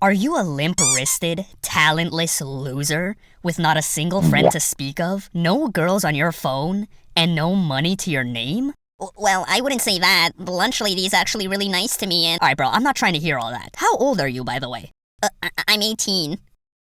Are you a limp-wristed, talentless loser with not a single friend to speak of, no girls on your phone, and no money to your name? Well, I wouldn't say that. The lunch lady is actually really nice to me and— Alright bro, I'm not trying to hear all that. How old are you, by the way? I'm 18.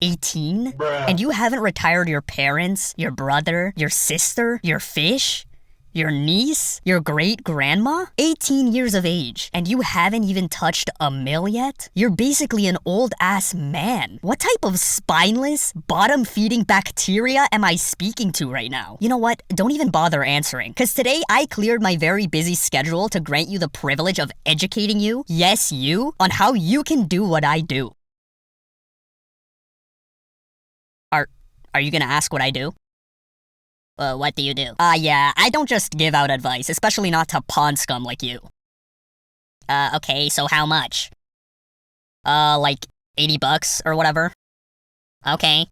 18? Bruh. And you haven't retired your parents, your brother, your sister, your fish? Your niece? Your great-grandma? 18 years of age, and you haven't even touched a mill yet? You're basically an old-ass man. What type of spineless, bottom-feeding bacteria am I speaking to right now? You know what? Don't even bother answering, because today I cleared my very busy schedule to grant you the privilege of educating you, yes you, on how you can do what I do. Are you gonna ask what I do? What do you do? Yeah, I don't just give out advice, especially not to pond scum like you. Okay, so how much? Like $80 or whatever. Okay.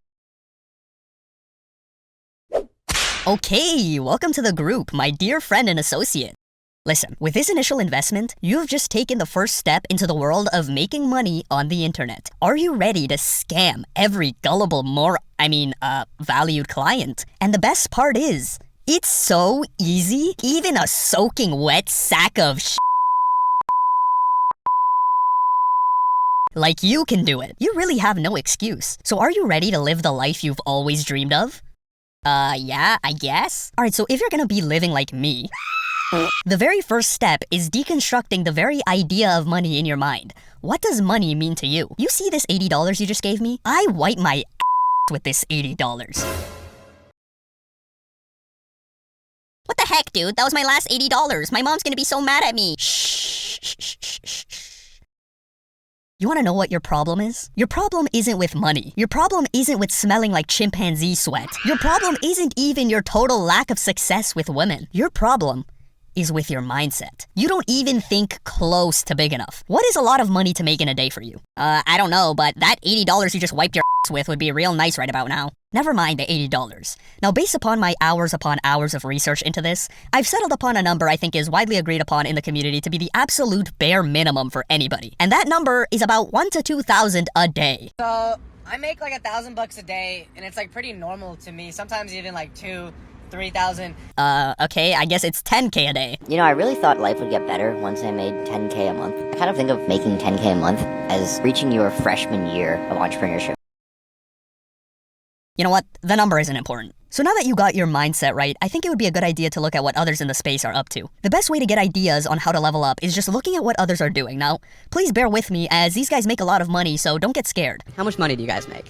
Okay, welcome to the group, my dear friend and associate. Listen, with this initial investment, you've just taken the first step into the world of making money on the internet. Are you ready to scam every gullible valued client? And the best part is, it's so easy, even a soaking wet sack of like you can do it. You really have no excuse. So are you ready to live the life you've always dreamed of? Yeah, I guess. Alright, so if you're gonna be living like me, the very first step is deconstructing the very idea of money in your mind. What does money mean to you? You see this $80 you just gave me? I wipe my ass with this $80. What the heck, dude? That was my last $80. My mom's gonna be so mad at me. Shh. You wanna know what your problem is? Your problem isn't with money. Your problem isn't with smelling like chimpanzee sweat. Your problem isn't even your total lack of success with women. Your problem is with your mindset. You don't even think close to big enough. What is a lot of money to make in a day for you? I don't know, but that $80 you just wiped your ass with would be real nice right about now. Never mind the $80. Now, based upon my hours upon hours of research into this, I've settled upon a number I think is widely agreed upon in the community to be the absolute bare minimum for anybody. And that number is about $1,000 to $2,000 a day. So, I make like $1,000 a day, and it's like pretty normal to me. Sometimes even like 2,000-3,000. Okay, I guess it's $10K a day. You know, I really thought life would get better once I made $10K a month. I kind of think of making $10K a month as reaching your freshman year of entrepreneurship. You know what? The number isn't important. So now that you got your mindset right, I think it would be a good idea to look at what others in the space are up to. The best way to get ideas on how to level up is just looking at what others are doing. Now, please bear with me as these guys make a lot of money, so don't get scared. How much money do you guys make?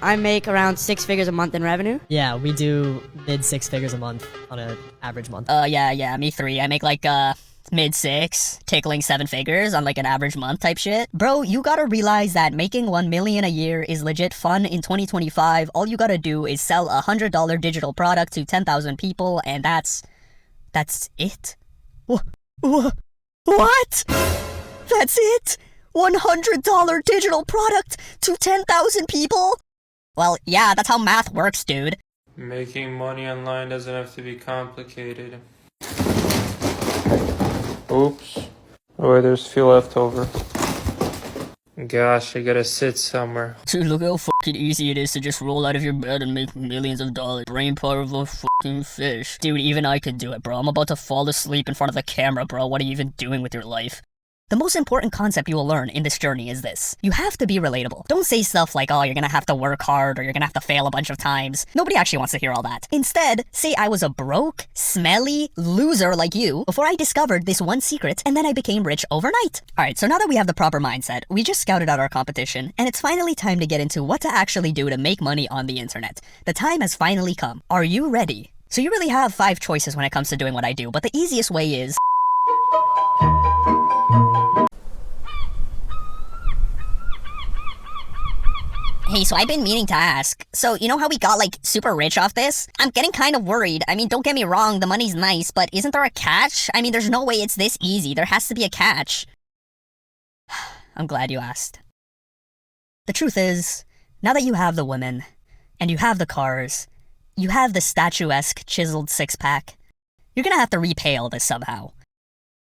I make around 6 figures a month in revenue. Yeah, we do mid 6 figures a month on an average month. Yeah, me three. I make like, mid 6, tickling 7 figures on like an average month type shit. Bro, you gotta realize that making $1 million a year is legit fun in 2025. All you gotta do is sell a $100 digital product to 10,000 people, and that's it. What? That's it? $100 digital product to 10,000 people? Well, yeah, that's how math works, dude. Making money online doesn't have to be complicated. Oops. Oh, there's fuel left over. Gosh, I gotta sit somewhere. Dude, look how fucking easy it is to just roll out of your bed and make millions of dollars. Brain power of a fucking fish. Dude, even I could do it, bro. I'm about to fall asleep in front of the camera, bro. What are you even doing with your life? The most important concept you will learn in this journey is this. You have to be relatable. Don't say stuff like, oh, you're gonna have to work hard or you're gonna have to fail a bunch of times. Nobody actually wants to hear all that. Instead, say I was a broke, smelly loser like you before I discovered this one secret and then I became rich overnight. Alright, so now that we have the proper mindset, we just scouted out our competition and it's finally time to get into what to actually do to make money on the internet. The time has finally come. Are you ready? So you really have 5 choices when it comes to doing what I do, but the easiest way is Hey, so I've been meaning to ask. So, you know how we got, like, super rich off this? I'm getting kind of worried. I mean, don't get me wrong, the money's nice, but isn't there a catch? I mean, there's no way it's this easy. There has to be a catch. I'm glad you asked. The truth is, now that you have the women, and you have the cars, you have the statuesque chiseled six-pack, you're gonna have to repay all this somehow.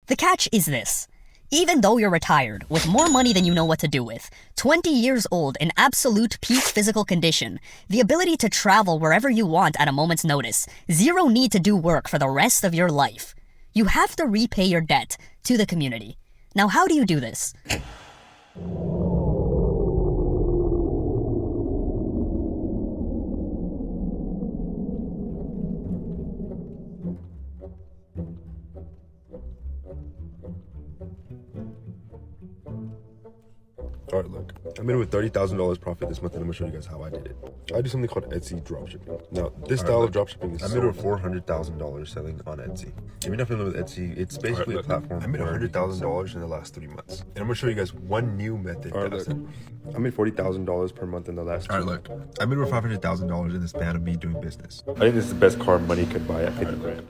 The catch is this. Even though you're retired, with more money than you know what to do with, 20 years old in absolute peak physical condition, the ability to travel wherever you want at a moment's notice, zero need to do work for the rest of your life. You have to repay your debt to the community. Now, how do you do this? Alright, look. I made over $30,000 profit this month, and I'm gonna show you guys how I did it. I do something called Etsy dropshipping. Now, this style of dropshipping is I made over $400,000 selling on Etsy. If you're not familiar with Etsy, it's basically a platform. I made $100,000 in the last 3 months. And I'm gonna show you guys one new method. I made $40,000 per month in the last 2 months. I made over $500,000 in the span of me doing business. I think this is the best car money could buy at 50 grand.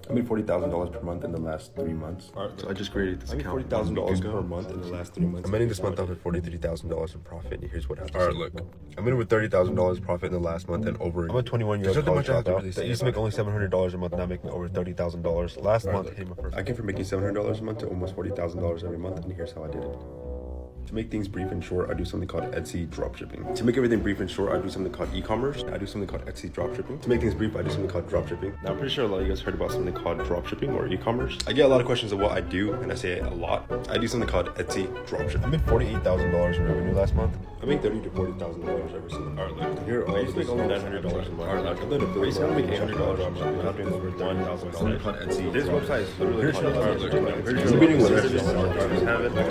I made $40,000 per month in the last 3 months. So I just created this account. $40,000 per month in the last 3 months. I'm ending this month off at $43,000 in profit, and here's what happens. Alright, look. I made over $30,000 profit in the last month and over. I'm a 21-year-old college dropout that used to make only $700 a month, now making over $30,000. Last month, I hit my first. I came from making $700 a month to almost $40,000 every month, and here's how I did it. To make things brief and short, I do something called Etsy dropshipping. To make everything brief and short, I do something called e-commerce. I do something called Etsy dropshipping. To make things brief, I do something called dropshipping. Now, I'm pretty sure a lot of you guys heard about something called dropshipping or e-commerce. I get a lot of questions of what I do, and I say it a lot. I do something called Etsy dropshipping. I made $48,000 in revenue last month. I make $30,000 to $40,000 every single month. Here, I used to make only $900 a month. I've done a basically I make $800 a month. I'm not doing this for $1,000. Called Etsy. This website is literally called Etsy. I'm meeting with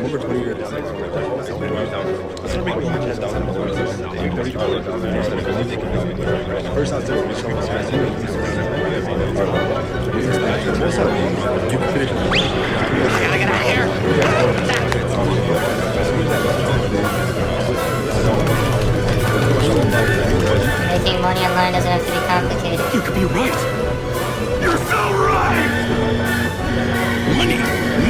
over 20 years. First making money online doesn't have to be complicated. You could be right. You're so right. Money,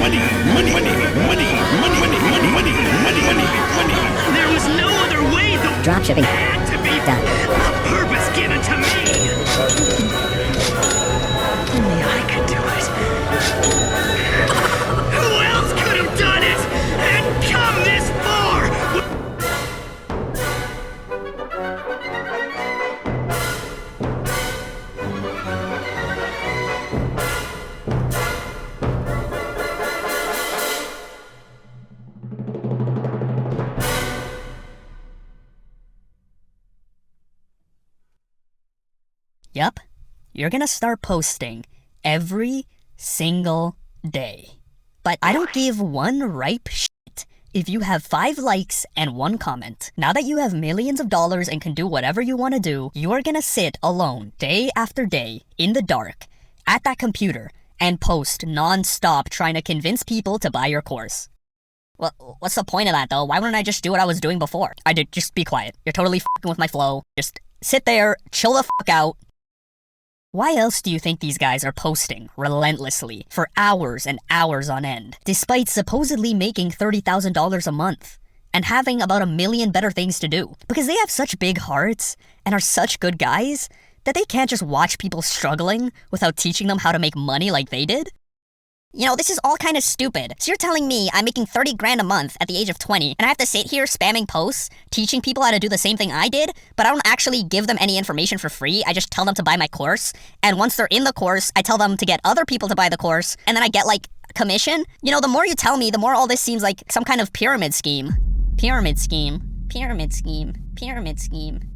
money, money, money, money, money, money, money, money, money, money, money. There was no other way though. Dropshipping had to be done. A purpose given to me. Only I could do it. Who else could have done it and come this far? Yup, you're gonna start posting every single day. But I don't give one ripe shit if you have 5 likes and 1 comment. Now that you have millions of dollars and can do whatever you want to do, you are gonna sit alone day after day in the dark at that computer and post non-stop trying to convince people to buy your course. Well, what's the point of that though? Why wouldn't I just do what I was doing before? Just be quiet. You're totally fucking with my flow. Just sit there, chill the fuck out. Why else do you think these guys are posting relentlessly for hours and hours on end, despite supposedly making $30,000 a month and having about 1 million better things to do? Because they have such big hearts and are such good guys that they can't just watch people struggling without teaching them how to make money like they did? You know, this is all kind of stupid. So you're telling me I'm making 30 grand a month at the age of 20, and I have to sit here spamming posts, teaching people how to do the same thing I did, but I don't actually give them any information for free. I just tell them to buy my course, and once they're in the course, I tell them to get other people to buy the course, and then I get, like, commission? You know, the more you tell me, the more all this seems like some kind of pyramid scheme. Pyramid scheme. Pyramid scheme. Pyramid scheme.